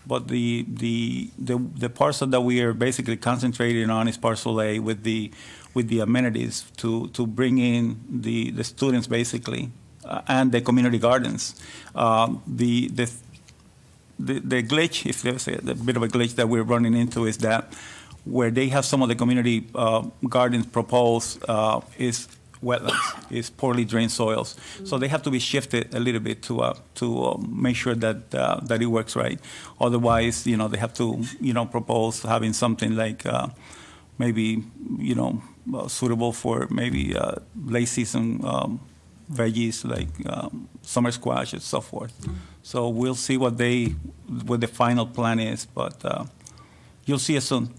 Speaker 5: But the parcel that we are basically concentrating on is Parcel A with the amenities to bring in the students basically and the community gardens. The glitch, if there's a bit of a glitch that we're running into, is that where they have some of the community gardens proposed is wetlands, is poorly drained soils. So they have to be shifted a little bit to make sure that it works right. Otherwise, they have to, propose having something like maybe, suitable for maybe late season veggies like summer squash and so forth. So we'll see what the final plan is, but you'll see it soon.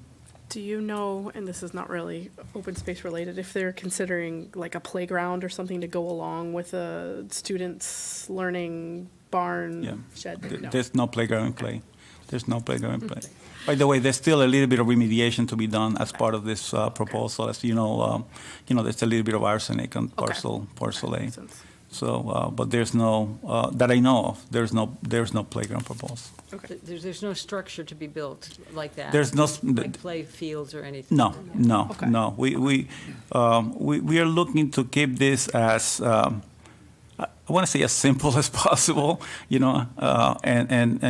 Speaker 2: Do you know, and this is not really open space related, if they're considering like a playground or something to go along with a student's learning barn shed? No.
Speaker 5: There's no playground in play. There's no playground in play. By the way, there's still a little bit of remediation to be done as part of this proposal. As you know, there's a little bit of arsenic on Parcel A.
Speaker 2: Makes sense.
Speaker 5: So, but there's no that I know of. There's no playground proposed.
Speaker 2: Okay.
Speaker 3: There's no structure to be built like that?
Speaker 5: There's no
Speaker 3: Like play fields or anything?
Speaker 5: No.
Speaker 2: Okay.
Speaker 5: No. We are looking to keep this as I want to say as simple as possible. And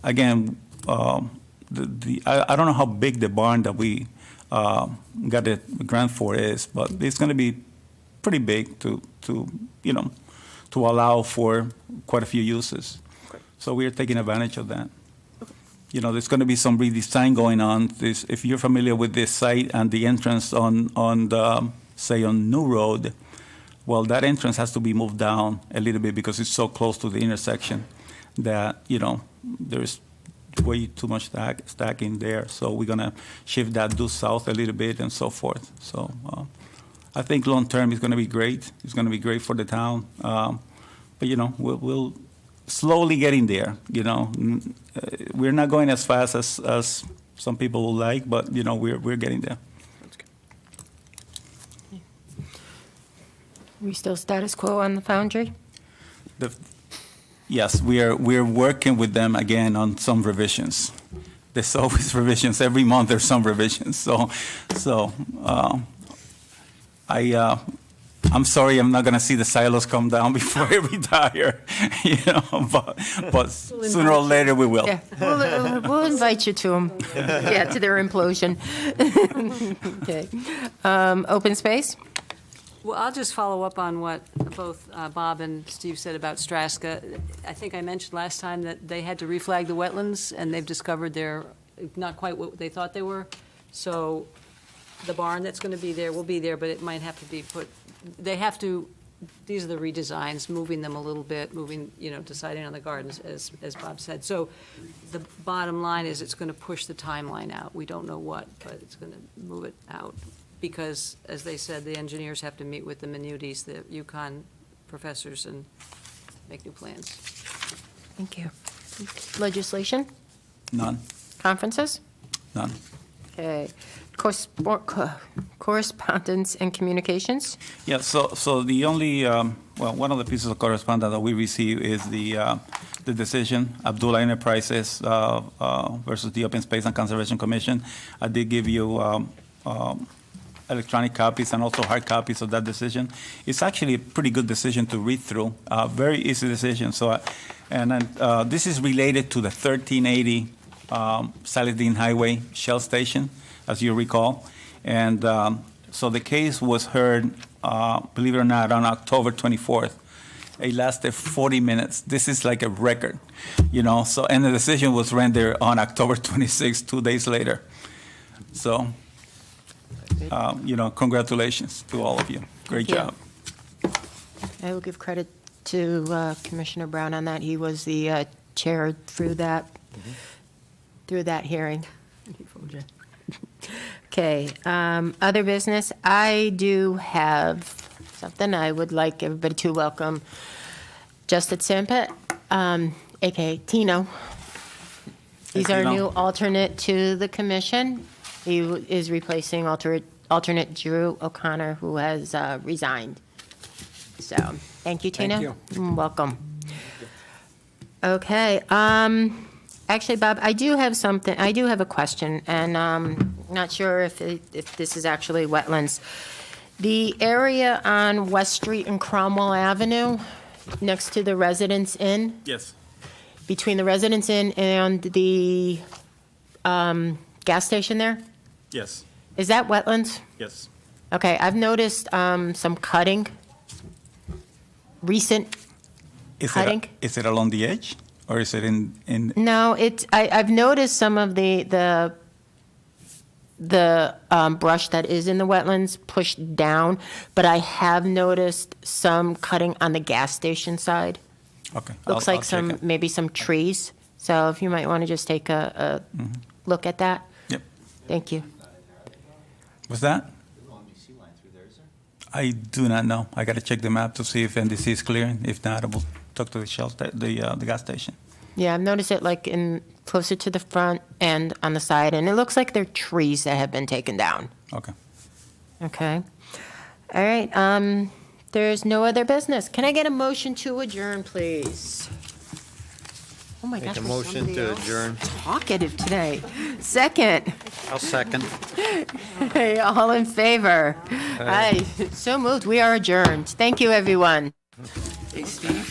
Speaker 5: again, I don't know how big the barn that we got a grant for is, but it's going to be pretty big to allow for quite a few uses.
Speaker 2: Okay.
Speaker 5: So we are taking advantage of that. There's going to be some redesign going on. If you're familiar with this site and the entrance on New Road, well, that entrance has to be moved down a little bit because it's so close to the intersection that, there's way too much stacking there. So we're going to shift that due south a little bit and so forth. So I think long term it's going to be great. It's going to be great for the town. But, we'll slowly getting there. We're not going as fast as some people would like, but, we're getting there.
Speaker 2: That's good.
Speaker 1: We still status quo on the Foundry?
Speaker 5: Yes, we're working with them again on some revisions. There's always revisions. Every month there's some revisions. So I'm sorry, I'm not going to see the silos come down before I retire, but sooner or later we will.
Speaker 1: Yeah.
Speaker 2: Well,
Speaker 1: We'll invite you to them. Yeah, to their implosion. Okay. Open space?
Speaker 3: Well, I'll just follow up on what both Bob and Steve said about Straska. I think I mentioned last time that they had to reflag the wetlands, and they've discovered they're not quite what they thought they were. So the barn that's going to be there will be there, but it might have to be put, they have to, these are the redesigns, moving them a little bit, deciding on the gardens, as Bob said. So the bottom line is it's going to push the timeline out. We don't know what, but it's going to move it out. Because, as they said, the engineers have to meet with the Minutis, the UConn professors, and make new plans.
Speaker 1: Thank you. Legislation?
Speaker 5: None,
Speaker 1: Conferences?
Speaker 5: none.
Speaker 1: Okay. Correspondence and communications?
Speaker 5: Yeah, so the only, one of the pieces of correspondence that we receive is the decision, Abdullah Enterprises versus the Open Space and Conservation Commission. I did give you electronic copies and also hard copies of that decision. It's actually a pretty good decision to read through, very easy decision. So, this is related to the 1380 Saladin Highway Shell Station, as you recall. And so the case was heard, believe it or not, on October 24th. It lasted 40 minutes. This is like a record, So, and the decision was rendered on October 26th, 2 days later. So, congratulations to all of you. Great
Speaker 1: Thank you.
Speaker 5: job.
Speaker 1: I will give credit to Commissioner Brown on that. He was the chair through that hearing. Okay, other business. I do have something. I would like everybody to welcome Justin Sampet, a.k.a. Tino. He's our
Speaker 5: Tino.
Speaker 1: new alternate to the commission. He is replacing alternate Drew O'Connor, who has resigned. So, thank you, Tina.
Speaker 11: Thank you.
Speaker 1: Welcome. Okay. Actually, Bob, I do have something. I do have a question, and not sure if this is actually wetlands. The area on West Street and Cromwell Avenue, next to the Residence Inn,
Speaker 5: Yes.
Speaker 1: between the Residence Inn and the gas station there,
Speaker 5: Yes.
Speaker 1: is that wetlands?
Speaker 5: Yes.
Speaker 1: Okay, I've noticed some cutting, recent cutting.
Speaker 5: Is it along the edge, or is it in?
Speaker 1: No, I've noticed some of the brush that is in the wetlands pushed down, but I have noticed some cutting on the gas station side.
Speaker 5: Okay.
Speaker 1: Looks
Speaker 5: I'll
Speaker 1: like
Speaker 5: check it.
Speaker 1: maybe some trees. So if you might want to just take a look at that.
Speaker 5: Yep.
Speaker 1: Thank you.
Speaker 5: Was that? I do not know. I got to check the map to see if NDC is clearing. If not, I will talk to the gas station.
Speaker 1: Yeah, I've noticed it like closer to the front and on the side, and it looks like they're trees that have been taken down.
Speaker 5: Okay.
Speaker 1: Okay. All right. There's no other business. Can I get a motion to adjourn, please? Oh my gosh,
Speaker 11: Make a
Speaker 1: was
Speaker 11: motion
Speaker 1: somebody
Speaker 11: to
Speaker 1: else
Speaker 11: adjourn.
Speaker 1: talkative today. Second.
Speaker 7: I'll second.
Speaker 1: Hey, all in favor? Aye. So moved. We are adjourned. Thank you, everyone.
Speaker 9: Hey, Steve?